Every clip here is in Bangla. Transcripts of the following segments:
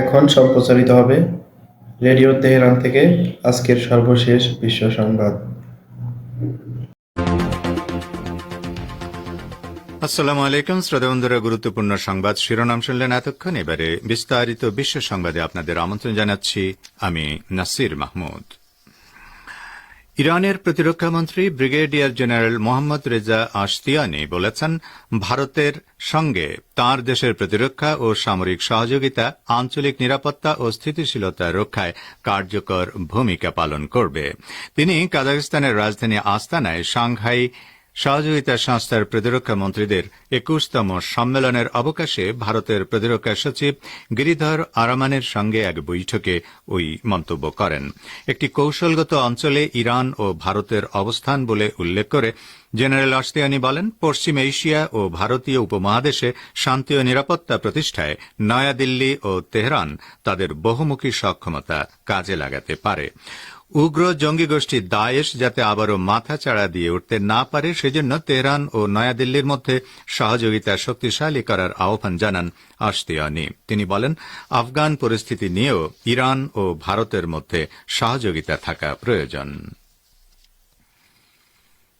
এখন সম্প্রচারিত হবে রেডিও তেহরান থেকে আজকের সর্বশেষ বিশ্ব সংবাদ। আসসালামু আলাইকুম শ্রোতা বন্ধুরা, গুরুত্বপূর্ণ সংবাদ শিরোনাম শুনলেন এতক্ষণ। এবারে বিস্তারিত বিশ্ব সংবাদে আপনাদের আমন্ত্রণ জানাচ্ছি আমি নাসির মাহমুদ। ইরানের প্রতিরক্ষামন্ত্রী brigadier general Mohammad Reza Ashtiani বলেছেন, ভারতের সঙ্গে তাঁর দেশের প্রতিরক্ষা ও সামরিক সহযোগিতা আঞ্চলিক নিরাপত্তা ও স্থিতিশীলতা রক্ষায় কার্যকর ভূমিকা পালন করবে। তিনি কাজাখস্তানের রাজধানী আস্তানায় সাংহাই সহযোগিতা সংস্থার প্রতিরক্ষা মন্ত্রীদের ২১তম সম্মেলনের অবকাশে ভারতের প্রতিরক্ষা সচিব গিরিধর আরামানের সঙ্গে এক বৈঠকে ওই মন্তব্য করেন। একটি কৌশলগত অঞ্চলে ইরান ও ভারতের অবস্থান বলে উল্লেখ করে জেনারেল আশতিয়ানি বলেন, পশ্চিম এশিয়া ও ভারতীয় উপমহাদেশে শান্তি ও নিরাপত্তা প্রতিষ্ঠায় নয়াদিল্লি ও তেহরান তাদের বহুমুখী সক্ষমতা কাজে লাগাতে পারে। উগ্র জঙ্গি গোষ্ঠী দায়েশ যাতে আবারও মাথাচাড়া দিয়ে উঠতে না পারে সেজন্য তেহরান ও নয়াদিল্লির মধ্যে সহযোগিতা শক্তিশালী করার আহ্বান জানান আশতিয়ানি। তিনি বলেন, আফগান পরিস্থিতি নিয়েও ইরান ও ভারতের মধ্যে সহযোগিতা থাকা প্রয়োজন।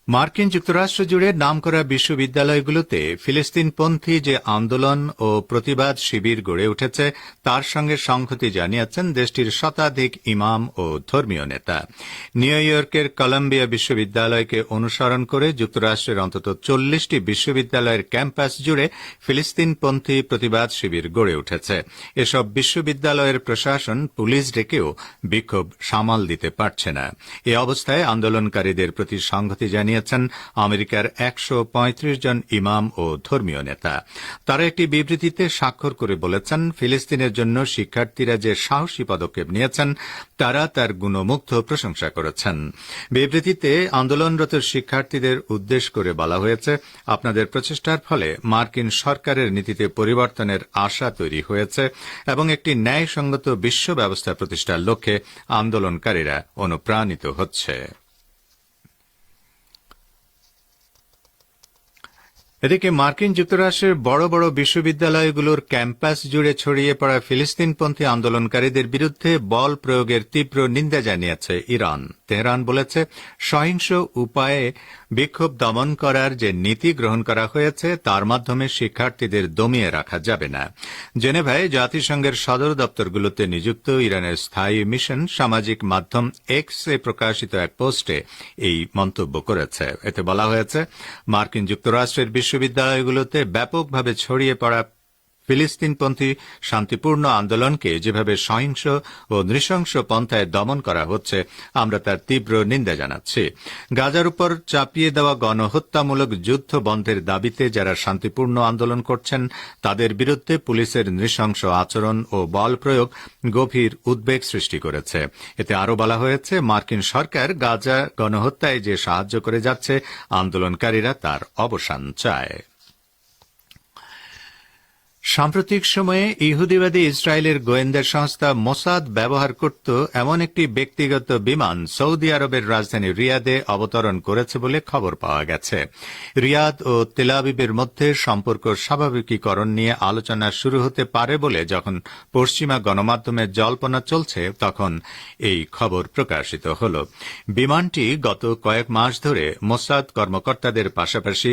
মার্কিন যুক্তরাষ্ট্র জুড়ে নামকরা বিশ্ববিদ্যালয়গুলোতে ফিলিস্তিনপন্থী যে আন্দোলন ও প্রতিবাদ শিবির গড়ে উঠেছে তার সঙ্গে সংহতি জানিয়েছেন দেশটির শতাধিক ইমাম ও ধর্মীয় নেতা। নিউ ইয়র্কের কলম্বিয়া বিশ্ববিদ্যালয়কে অনুসরণ করে যুক্তরাষ্ট্রের অন্তত ৪০টি বিশ্ববিদ্যালয়ের ক্যাম্পাস জুড়ে ফিলিস্তিনপন্থী প্রতিবাদ শিবির গড়ে উঠেছে। এসব বিশ্ববিদ্যালয়ের প্রশাসন পুলিশ ডেকেও বিক্ষোভ সামাল দিতে পারছে না। এ অবস্থায় আন্দোলনকারীদের প্রতি সংহতি জানিয়ে আমেরিকার ১৩৫ জন ইমাম ও ধর্মীয় নেতা। তারা একটি বিবৃতিতে স্বাক্ষর করে বলেছেন, ফিলিস্তিনের জন্য শিক্ষার্থীরা যে সাহসী পদক্ষেপ নিয়েছেন তারা তার গুণমুগ্ধ প্রশংসা করেছেন। বিবৃতিতে আন্দোলনরত শিক্ষার্থীদের উদ্দেশ্য করে বলা হয়েছে, আপনাদের প্রচেষ্টার ফলে মার্কিন সরকারের নীতিতে পরিবর্তনের আশা তৈরি হয়েছে এবং একটি ন্যায়সঙ্গত বিশ্ব ব্যবস্থা প্রতিষ্ঠার লক্ষ্যে আন্দোলনকারীরা অনুপ্রাণিত হচ্ছে। এদিকে মার্কিন যুক্তরাষ্ট্রের বড় বড় বিশ্ববিদ্যালয়গুলোর ক্যাম্পাস জুড়ে ছড়িয়ে পড়া ফিলিস্তিনপন্থী আন্দোলনকারীদের বিরুদ্ধে বল প্রয়োগের তীব্র নিন্দা জানিয়েছে ইরান। তেহরান বলেছে, সহিংস উপায়ে বিক্ষোভ দমন করার যে নীতি গ্রহণ করা হয়েছে তার মাধ্যমে শিক্ষার্থীদের দমিয়ে রাখা যাবে না। জেনেভায় জাতিসংঘের সদর দপ্তরগুলোতে নিযুক্ত ইরানের স্থায়ী মিশন সামাজিক মাধ্যম এক্সে প্রকাশিত এক পোস্টে এই মন্তব্য করেছে। এতে বলা হয়েছে, মার্কিন যুক্তরাষ্ট্রের বিশ্ববিদ্যালয়গুলোতে ব্যাপকভাবে ছড়িয়ে পড়া ফিলিস্তিনপন্থী শান্তিপূর্ণ আন্দোলনকে যেভাবে সহিংস ও নৃশংস পন্থায় দমন করা হচ্ছে আমরা তার তীব্র নিন্দা জানাচ্ছি। গাজার উপর চাপিয়ে দেওয়া গণহত্যামূলক যুদ্ধ বন্ধের দাবিতে যারা শান্তিপূর্ণ আন্দোলন করছেন তাদের বিরুদ্ধে পুলিশের নৃশংস আচরণ ও বল প্রয়োগ গভীর উদ্বেগ সৃষ্টি করেছে। এতে আরও বলা হয়েছে, মার্কিন সরকার গাজা গণহত্যায় যে সাহায্য করে যাচ্ছে আন্দোলনকারীরা তার অবসান চায়। সাম্প্রতিক সময়ে ইহুদিবাদী ইসরায়েলের গোয়েন্দা সংস্থা মোসাদ ব্যবহার করত এমন একটি ব্যক্তিগত বিমান সৌদি আরবের রাজধানী রিয়াদে অবতরণ করেছে বলে খবর পাওয়া গেছে। রিয়াদ ও তেল আবিবের মধ্যে সম্পর্ক স্বাভাবিকীকরণ নিয়ে আলোচনা শুরু হতে পারে বলে যখন পশ্চিমা গণমাধ্যমে জল্পনা চলছে তখন এই খবর প্রকাশিত হল। বিমানটি গত কয়েক মাস ধরে মোসাদ কর্মকর্তাদের পাশাপাশি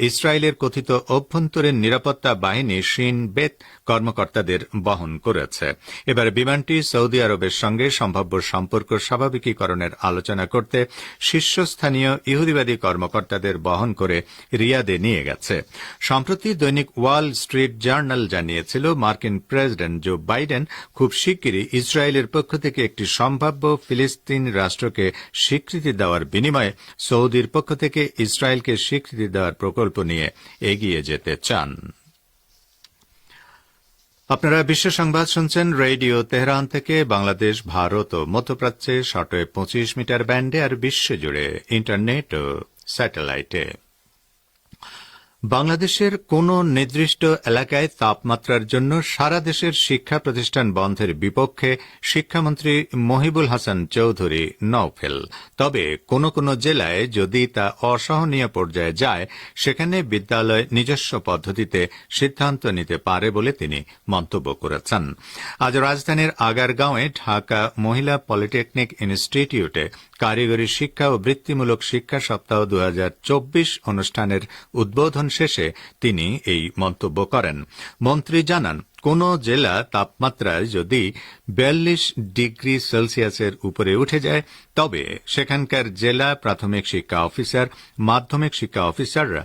ইসরায়েলের কথিত অভ্যন্তরীণ নিরাপত্তা বাহিনী শিন বেত কর্মকর্তাদের বহন করেছে। এবার বিমানটি সৌদি আরবের সঙ্গে সম্ভাব্য সম্পর্ক স্বাভাবিকীকরণের আলোচনা করতে শীর্ষস্থানীয় ইহুদিবাদী কর্মকর্তাদের বহন করে রিয়াদে নিয়ে গেছে। সম্প্রতি দৈনিক ওয়াল স্ট্রিট জার্নাল জানিয়েছিল, মার্কিন প্রেসিডেন্ট জো বাইডেন খুব শিগগিরই ইসরায়েলের পক্ষ থেকে একটি সম্ভাব্য ফিলিস্তিন রাষ্ট্রকে স্বীকৃতি দেওয়ার বিনিময়ে সৌদির পক্ষ থেকে ইসরায়েলকে স্বীকৃতি দেওয়ার প্রকল্প নিয়ে এগিয়ে যেতে চান। আপনারা বিশ্ব সংবাদ শুনছেন রেডিও তেহরান থেকে। বাংলাদেশ, ভারত ও মধ্যপ্রাচ্যে শর্টওয়েভ ২৫ মিটার ব্যান্ডে আর বিশ্বজুড়ে ইন্টারনেট ও স্যাটেলাইটে। বাংলাদেশের কোন নির্দিষ্ট এলাকায় তাপমাত্রার জন্য সারা দেশের শিক্ষা প্রতিষ্ঠান বন্ধের বিপক্ষে শিক্ষামন্ত্রী মহিবুল হাসান চৌধুরী নওফেল। তবে কোন কোন জেলায় যদি তা অসহনীয় পর্যায়ে যায় সেখানে বিদ্যালয় নিজস্ব পদ্ধতিতে সিদ্ধান্ত নিতে পারে বলে তিনি মন্তব্য করেছেন। আজ রাজধানীর আগারগাঁওয়ে ঢাকা মহিলা পলিটেকনিক ইনস্টিটিউটে কারিগরি শিক্ষা ও বৃত্তিমূলক শিক্ষা সপ্তাহ 2024 অনুষ্ঠানের উদ্বোধন শেষে তিনি এই মন্তব্য করেন। মন্ত্রী জানান, কোন জেলা তাপমাত্রায় যদি 42 ডিগ্রি সেলসিয়াসের উপরে উঠে যায় তবে সেখানকার জেলা প্রাথমিক শিক্ষা অফিসার, মাধ্যমিক শিক্ষা অফিসাররা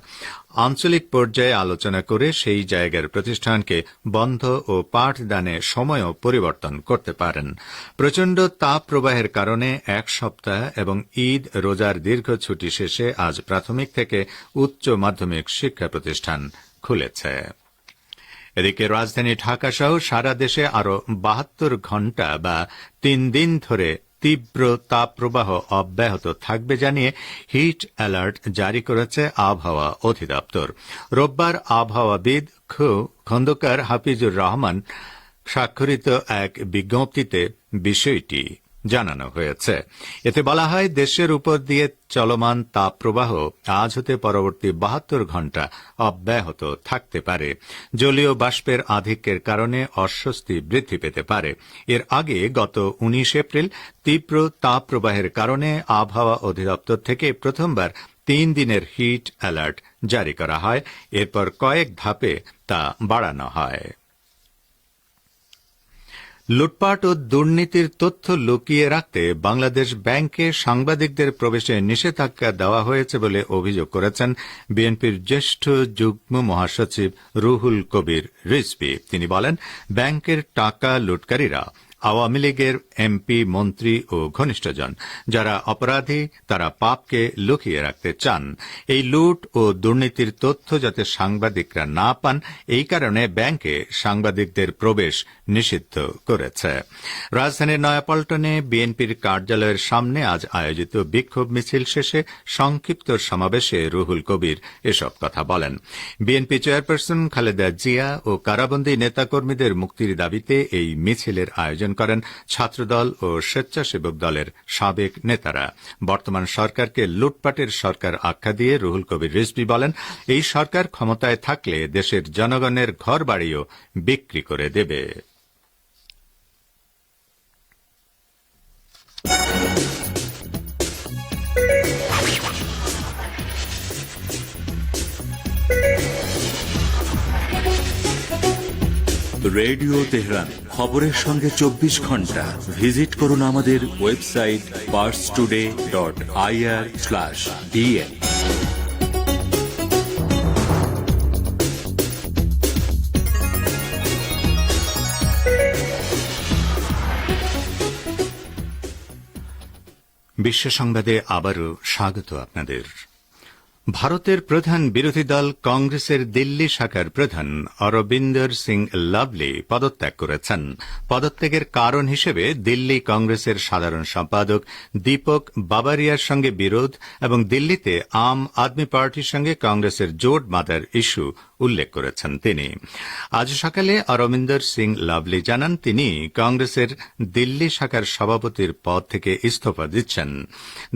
আঞ্চলিক পর্যায়ে আলোচনা করে সেই জায়গার প্রতিষ্ঠানকে বন্ধ ও পাঠদানে সময়ও পরিবর্তন করতে পারেন। প্রচণ্ড তাপ প্রবাহের কারণে এক সপ্তাহ এবং ঈদ রোজার দীর্ঘ ছুটি শেষে আজ প্রাথমিক থেকে উচ্চ মাধ্যমিক শিক্ষা প্রতিষ্ঠান খুলেছে। এদিকে রাজধানী ঢাকা সহ সারা দেশে আরও 72 ঘণ্টা বা 3 দিন ধরে তীব্র তাপপ্রবাহ অব্যাহত থাকবে জানিয়ে হিট অ্যালার্ট জারি করেছে আবহাওয়া অধিদপ্তর। রোববার আবহাওয়াবিদ খন্দকার হাফিজুর রহমান স্বাক্ষরিত এক বিজ্ঞপ্তিতে বিষয়টি জানানো হয়েছে। এতে বলা হয়, দেশের উপর দিয়ে চলমান তাপপ্রবাহ আজ হতে পরবর্তী 72 ঘণ্টা অব্যাহত থাকতে পারে। জলীয় বাষ্পের আধিক্যের কারণে অস্বস্তি বৃদ্ধি পেতে পারে। এর আগে গত 19 এপ্রিল তীব্র তাপপ্রবাহের কারণে আবহাওয়া অধিদপ্তর থেকে প্রথমবার 3 দিনের হিট অ্যালার্ট জারি করা হয়। এরপর কয়েক ধাপে তা বাড়ানো হয়। লুটপাট ও দুর্নীতির তথ্য লুকিয়ে রাখতে বাংলাদেশ ব্যাংকে সাংবাদিকদের প্রবেশে নিষেধাজ্ঞা দেওয়া হয়েছে বলে অভিযোগ করেছেন বিএনপির জ্যেষ্ঠ যুগ্ম মহাসচিব রুহুল কবির রিজভী। তিনি বলেন, ব্যাংকের টাকা লুটকারীরা আওয়ামী লীগের এমপি, মন্ত্রী ও ঘনিষ্ঠজন। যারা অপরাধী তারা পাপকে লুকিয়ে রাখতে চান। এই লুট ও দুর্নীতির তথ্য যাতে সাংবাদিকরা না পান, এই কারণে ব্যাংকে সাংবাদিকদের প্রবেশ নিষিদ্ধ করেছে। রাজধানীর নয়াপল্টনে বিএনপির কার্যালয়ের সামনে আজ আয়োজিত বিক্ষোভ মিছিল শেষে সংক্ষিপ্ত সমাবেশে রুহুল কবির এসব কথা বলেন। বিএনপি চেয়ারপারসন খালেদা জিয়া ও কারাবন্দী নেতাকর্মীদের মুক্তির দাবিতে এই মিছিলের আয়োজন করেন ছাত্রদল ও স্বেচ্ছাসেবক দলের সাবেক নেতারা। বর্তমান সরকারকে লুটপাটের সরকার আখ্যা দিয়ে রুহুল কবির রিজভী বলেন, এই সরকার ক্ষমতায় থাকলে দেশের জনগণের ঘরবাড়িও বিক্রি করে দেবে। রেডিও তেহরান, খবরের সঙ্গে 24 ঘন্টা। ভিজিট করুন আমাদের ওয়েবসাইট parstoday.ir/dn। বিশ্ব সংবাদে আবারও স্বাগত আপনাদের। ভারতের প্রধান বিরোধী দল কংগ্রেসের দিল্লি শাখার প্রধান অরবিন্দর সিং লাভলি পদত্যাগ করেছেন। পদত্যাগের কারণ হিসেবে দিল্লি কংগ্রেসের সাধারণ সম্পাদক দীপক বাবারিয়ার সঙ্গে বিরোধ এবং দিল্লিতে আম আদমি পার্টির সঙ্গে কংগ্রেসের জোট বাঁধার ইস্যু উল্লেখ করেছেন তিনি। আজ সকালে অরবিন্দর সিং লাভলি জানান, তিনি কংগ্রেসের দিল্লি শাখার সভাপতির পদ থেকে ইস্তফা দিচ্ছেন।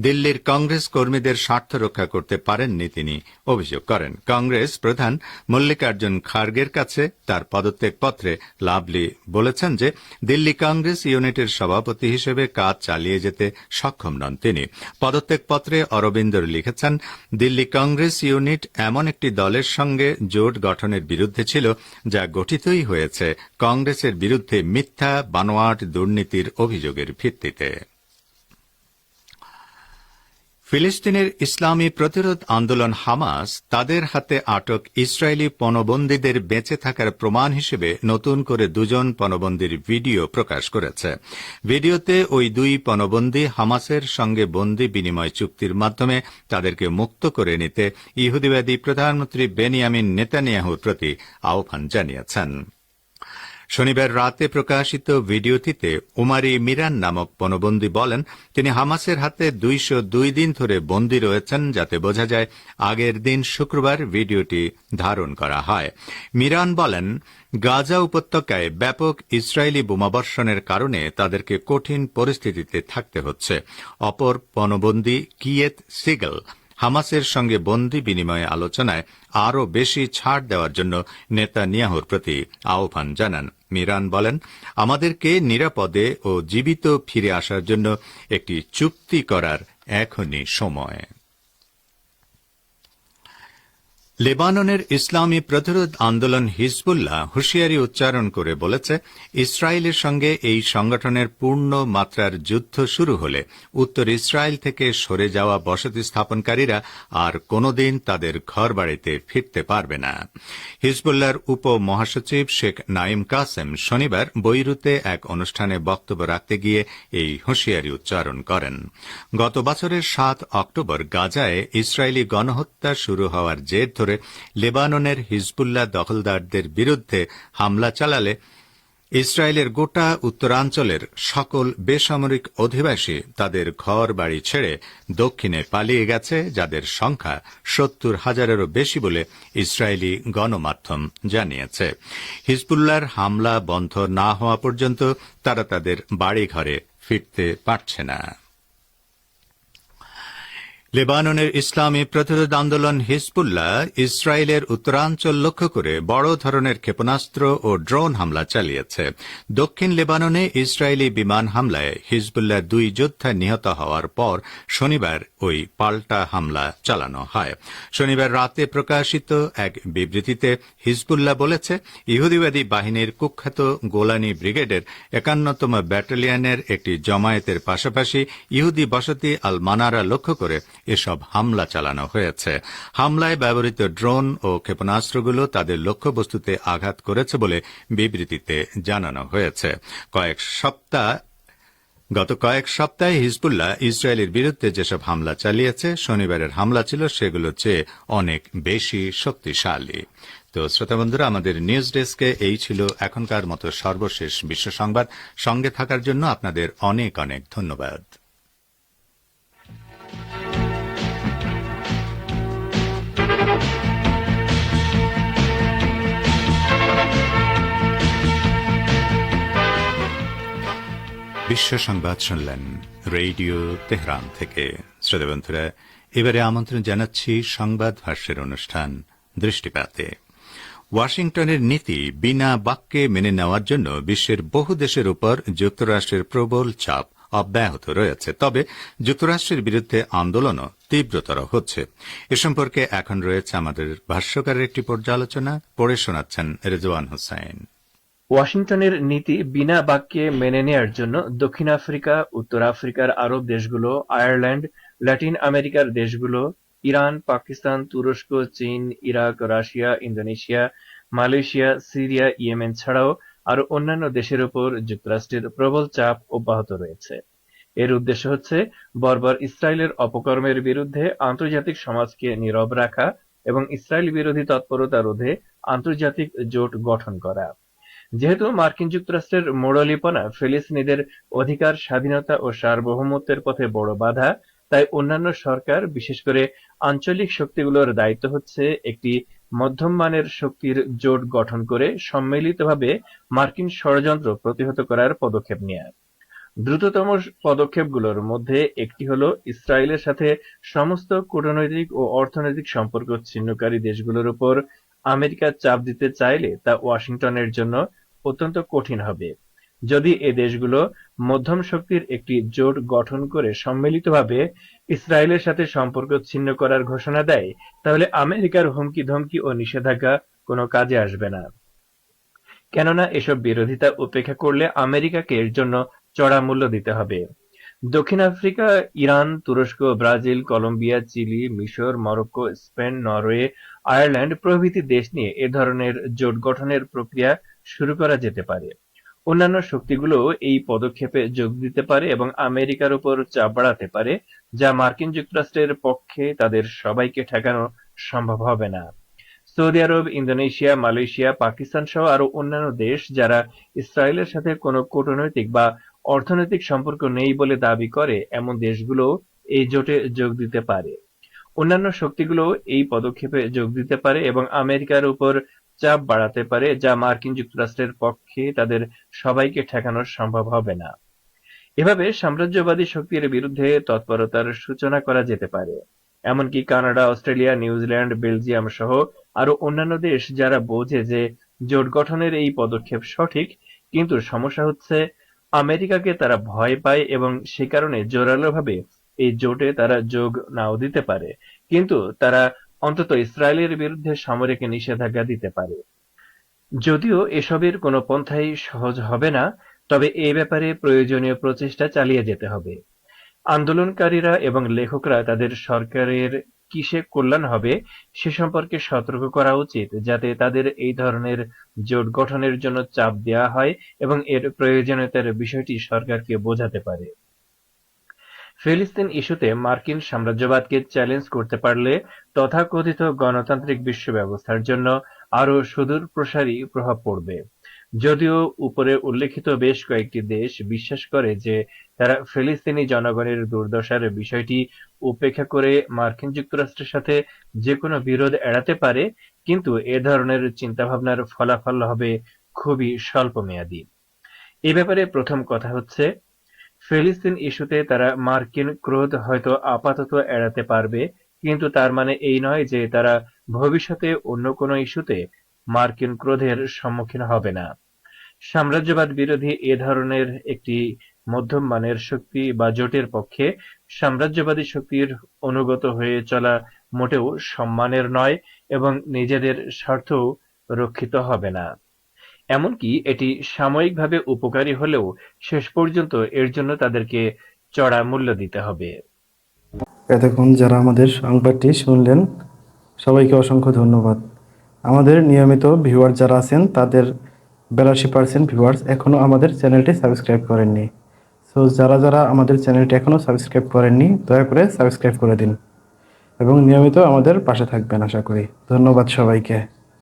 দিল্লির কংগ্রেস কর্মীদের স্বার্থ রক্ষা করতে পারেননি তিনি অভিযোগ করেন। কংগ্রেস প্রধান মল্লিকার্জুন খার্গের কাছে তার পদত্যাগ পত্রে লাভলি বলেছেন যে দিল্লি কংগ্রেস ইউনিটের সভাপতি হিসেবে কাজ চালিয়ে যেতে সক্ষম নন তিনি। পদত্যাগ পত্রে অরবিন্দর লিখেছেন, দিল্লি কংগ্রেস ইউনিট এমন একটি দলের সঙ্গে জোট গঠনের বিরুদ্ধে ছিল যা গঠিতই হয়েছে কংগ্রেসের বিরুদ্ধে মিথ্যা, বানোয়াট, দুর্নীতির অভিযোগের ভিত্তিতে। ফিলিস্তিনের ইসলামী প্রতিরোধ আন্দোলন হামাস তাদের হাতে আটক ইসরায়েলি পণবন্দীদের বেঁচে থাকার প্রমাণ হিসেবে নতুন করে 2 জন পণবন্দীর ভিডিও প্রকাশ করেছে। ভিডিওতে ওই 2 পণবন্দী হামাসের সঙ্গে বন্দী বিনিময় চুক্তির মাধ্যমে তাদেরকে মুক্ত করে নিতে ইহুদিবাদী প্রধানমন্ত্রী বেনিয়ামিন নেতানিয়াহুর প্রতি আহ্বান জানিয়েছেন। শনিবার রাতে প্রকাশিত ভিডিওটিতে ওমারি মিরান নামক পণবন্দী বলেন, তিনি হামাসের হাতে 202 দিন ধরে বন্দী রয়েছেন, যাতে বোঝা যায় আগের দিন শুক্রবার ভিডিওটি ধারণ করা হয়। মিরান বলেন, গাজা উপত্যকায় ব্যাপক ইসরায়েলি বোমাবর্ষণের কারণে তাদেরকে কঠিন পরিস্থিতিতে থাকতে হচ্ছে। অপর পণবন্দী কিয়েত সিগল হামাসের সঙ্গে বন্দি বিনিময় আলোচনায় আরও বেশি ছাড় দেওয়ার জন্য নেতানিয়াহুর প্রতি আহ্বান জানান। মিরান বলেন, আমাদেরকে নিরাপদে ও জীবিত ফিরে আসার জন্য একটি চুক্তি করার এখনই সময়। লেবাননের ইসলামী প্রতিরোধ আন্দোলন হিজবুল্লাহ হুঁশিয়ারি উচ্চারণ করে বলেছে, ইসরায়েলের সঙ্গে এই সংগঠনের পূর্ণ মাত্রার যুদ্ধ শুরু হলে উত্তর ইসরায়েল থেকে সরে যাওয়া বসতি স্থাপনকারীরা আর কোনোদিন তাদের ঘরবাড়িতে ফিরতে পারবে না। হিজবুল্লাহর উপ মহাসচিব শেখ নাইম কাসেম শনিবার বৈরুতে এক অনুষ্ঠানে বক্তব্য রাখতে গিয়ে এই হুঁশিয়ারি উচ্চারণ করেন। গত বছরের 7 অক্টোবর গাজায় ইসরায়েলি গণহত্যা শুরু হওয়ার জের ধরে লেবাননের হিজবুল্লাহ দখলদারদের বিরুদ্ধে হামলা চালালে ইসরায়েলের গোটা উত্তরাঞ্চলের সকল বেসামরিক অধিবাসী তাদের ঘর বাড়ি ছেড়ে দক্ষিণে পালিয়ে গেছে, যাদের সংখ্যা 70,000-এরও বেশি বলে ইসরায়েলি গণমাধ্যম জানিয়েছে। হিজবুল্লাহর হামলা বন্ধ না হওয়া পর্যন্ত তারা তাদের বাড়িঘরে ফিরতে পারছে না। লেবাননের ইসলামী প্রতিরোধ আন্দোলন হিজবুল্লাহ ইসরায়েলের উত্তরাঞ্চল লক্ষ্য করে বড় ধরনের ক্ষেপণাস্ত্র ও ড্রোন হামলা চালিয়েছে। দক্ষিণ লেবাননে ইসরায়েলি বিমান হামলায় হিজবুল্লাহ 2 যোদ্ধা নিহত হওয়ার পর শনিবার ওই পাল্টা হামলা চালানো হয়। শনিবার রাতে প্রকাশিত এক বিবৃতিতে হিজবুল্লাহ বলেছে, ইহুদিবাদী বাহিনীর কুখ্যাত গোলানি ব্রিগেডের 51তম ব্যাটালিয়নের একটি জমায়েতের পাশাপাশি ইহুদি বসতি আল মানারা লক্ষ্য করে এসব হামলা চালানো হয়েছে। হামলায় ব্যবহৃত ড্রোন ও ক্ষেপণাস্ত্রগুলো তাদের লক্ষ্যবস্তুতে আঘাত করেছে বলে বিবৃতিতে জানানো হয়েছে। গত কয়েক সপ্তাহে হিজবুল্লাহ ইসরায়েলের বিরুদ্ধে যেসব হামলা চালিয়েছে, শনিবারের হামলা ছিল সেগুলোর চেয়ে অনেক বেশি শক্তিশালী। তো শ্রোতা বন্ধুরা, আমাদের নিউজ ডেস্কে এই ছিল এখনকার মতো সর্বশেষ বিশ্ব সংবাদ। সঙ্গে থাকার জন্য আপনাদের অনেক অনেক ধন্যবাদ। বিশ্ব সংবাদ শুনলেন রেডিও তেহরান থেকে। শ্রোতা বন্ধুরা, এবারে আমন্ত্রণ জানাচ্ছি সংবাদ ভাষ্যের অনুষ্ঠান দৃষ্টিপাতে। ওয়াশিংটনের নীতি বিনা বাক্যে মেনে নেওয়ার জন্য বিশ্বের বহু দেশের উপর যুক্তরাষ্ট্রের প্রবল চাপ অব্যাহত রয়েছে, তবে যুক্তরাষ্ট্রের বিরুদ্ধে আন্দোলনও তীব্রতর হচ্ছে। এ সম্পর্কে এখন রয়েছে আমাদের ভাষ্যকারের একটি পর্যালোচনা, পড়ে শোনাচ্ছেন রেজওয়ান হোসেন। ওয়াশিংটনের নীতি বিনা বাক্যে মেনে নেয়ার জন্য দক্ষিণ আফ্রিকা, উত্তর আফ্রিকার আরব দেশগুলো, আয়ারল্যান্ড, ল্যাটিন আমেরিকার দেশগুলো, ইরান, পাকিস্তান, তুরস্ক, চীন, Iraq, Russia, Indonesia, Malaysia, Syria, Yemen ছাড়াও আরো অন্যান্য দেশের উপর যুক্তরাষ্ট্রের প্রবল চাপ অব্যাহত রয়েছে। এর উদ্দেশ্য হচ্ছে বর্বর ইসরায়েলের অপকর্মের বিরুদ্ধে আন্তর্জাতিক সমাজকে নীরব রাখা এবং ইসরায়েল বিরোধী তৎপরতা রোধে আন্তর্জাতিক জোট গঠন করা। যেহেতু মার্কিন যুক্তরাষ্ট্রের মোড়লিপনা ফিলিস্তিনিদের অধিকার, স্বাধীনতা ও সার্বভৌমত্বের পথে বড় বাধা, তাই অন্যান্য সরকার, বিশেষ করে আঞ্চলিক শক্তিগুলোর দায়িত্ব হচ্ছে একটি মধ্যম মানের শক্তির জোট গঠন করে সম্মিলিতভাবে মার্কিন ষড়যন্ত্র প্রতিহত করার পদক্ষেপ নেয়া। দ্রুততম পদক্ষেপগুলোর মধ্যে একটি হলো ইসরায়েলের সাথে সমস্ত কূটনৈতিক ও অর্থনৈতিক সম্পর্ক ছিন্নকারী দেশগুলোর উপর আমেরিকা চাপ দিতে চাইলে তা ওয়াশিংটনের জন্য অত্যন্ত কঠিন হবে। যদি এ দেশগুলো মধ্যম শক্তির একটি জোট গঠন করে সম্মিলিতভাবে ইসরায়েলের সাথে সম্পর্ক ছিন্ন করার ঘোষণা দেয়, তাহলে আমেরিকার হুমকি ধমকি ও নিষেধাজ্ঞা কোনো কাজে আসবে না। কেননা এসব বিরোধিতা উপেক্ষা করলে আমেরিকাকে এর জন্য চড়া মূল্য দিতে হবে। দক্ষিণ আফ্রিকা, ইরান, তুরস্ক, ব্রাজিল, কলম্বিয়া, চিলি, মিশর, মরক্কো, স্পেন, নরওয়ে, আয়ারল্যান্ড প্রভৃতি দেশ নিয়ে এ ধরনের জোট গঠনের প্রক্রিয়া শুরু করা যেতে পারে। অন্যান্য শক্তিগুলো এই পদক্ষেপে যোগ দিতে পারে এবং আমেরিকার উপর চাপ বাড়াতে পারে, যা মার্কিন যুক্তরাষ্ট্রের পক্ষে তাদের সবাইকে ঠেকানো সম্ভব হবে না। সৌদি আরব, ইন্দোনেশিয়া, মালয়েশিয়া, পাকিস্তান সহ আরো অন্যান্য দেশ যারা ইসরায়েলের সাথে কোনো কূটনৈতিক বা অর্থনৈতিক সম্পর্ক নেই বলে দাবি করে এমন দেশগুলো এই জোটে যোগ দিতে পারে। অন্যান্য শক্তিগুলো এই পদক্ষেপে যোগ দিতে পারে এবং আমেরিকার উপর চাপ বাড়াতে পারে, যা মার্কিন যুক্তরাষ্ট্রের পক্ষে তাদের সবাইকে ঠেকানো সম্ভব হবে না। এভাবে সাম্রাজ্যবাদী শক্তির বিরুদ্ধে তৎপরতার সূচনা করা যেতে পারে। এমনকি কানাডা, অস্ট্রেলিয়া, নিউজিল্যান্ড, বেলজিয়াম সহ আরো অন্যান্য দেশ যারা বোঝে যে জোট গঠনের এই পদক্ষেপ সঠিক, কিন্তু সমস্যা হচ্ছে আমেরিকাকে তারা ভয় পায় এবং সে কারণে জোরালোভাবে এই জোটে তারা যোগ নাও দিতে পারে, কিন্তু তারা অন্তত ইসরায়েলের বিরুদ্ধে সামরিক নিষেধাজ্ঞা দিতে পারে। যদিও এসবের কোনো পন্থাই সহজ হবে না, তবে এ ব্যাপারে প্রয়োজনীয় প্রচেষ্টা চালিয়ে যেতে হবে। আন্দোলনকারীরা এবং লেখকরা তাদের সরকারের কিসে কল্যাণ হবে সে সম্পর্কে সতর্ক করা উচিত, যাতে তাদের এই ধরনের জোট গঠনের জন্য চাপ দেওয়া হয় এবং এর প্রয়োজনীয়তার বিষয়টি সরকারকে বোঝাতে পারে। ফিলিস্তিন ইস্যুতে মার্কিন সাম্রাজ্যবাদকে চ্যালেঞ্জ করতে পারলে তথাকথিত গণতান্ত্রিক বিশ্ব ব্যবস্থার জন্য আরও সুদূরপ্রসারী প্রভাব পড়বে। যদিও উপরে উল্লেখিত বেশ কয়েকটি দেশ বিশ্বাস করে যে তারা ফিলিস্তিনি জনগণের দুর্দশার বিষয়টি উপেক্ষা করে মার্কিন যুক্তরাষ্ট্রের সাথে যেকোনো বিরোধ এড়াতে পারে, কিন্তু এ ধরনের চিন্তাভাবনার ফলাফল হবে খুবই স্বল্পমেয়াদী। এ ব্যাপারে প্রথম কথা হচ্ছে, ফিলিস্তিন ইস্যুতে তারা মার্কিন ক্রোধ হয়তো আপাতত এড়াতে পারবে, কিন্তু তার মানে এই নয় যে তারা ভবিষ্যতে অন্য কোনো ইস্যুতে মার্কিন ক্রোধের সম্মুখীন হবে না। সাম্রাজ্যবাদ বিরোধী এ ধরনের একটি মধ্যম মানের শক্তি বা জোটের পক্ষে সাম্রাজ্যবাদী শক্তির অনুগত হয়ে চলা মোটেও সম্মানের নয় এবং নিজেদের স্বার্থও রক্ষিত হবে না। এমনকি এটি সাময়িকভাবে উপকারী হলেও শেষ পর্যন্ত এর জন্য তাদেরকে চড়া মূল্য দিতে হবে। এতক্ষণ যারা আমাদের সংবাদটি শুনলেন, সবাইকে অসংখ্য ধন্যবাদ। আমাদের নিয়মিত ভিউয়ার যারা আছেন তাদের 82% ভিউয়ার্স এখনও আমাদের চ্যানেলটি সাবস্ক্রাইব করেননি। সো যারা যারা আমাদের চ্যানেলটি এখনও সাবস্ক্রাইব করেননি, দয়া করে সাবস্ক্রাইব করে দিন এবং নিয়মিত আমাদের পাশে থাকবেন আশা করি। ধন্যবাদ সবাইকে।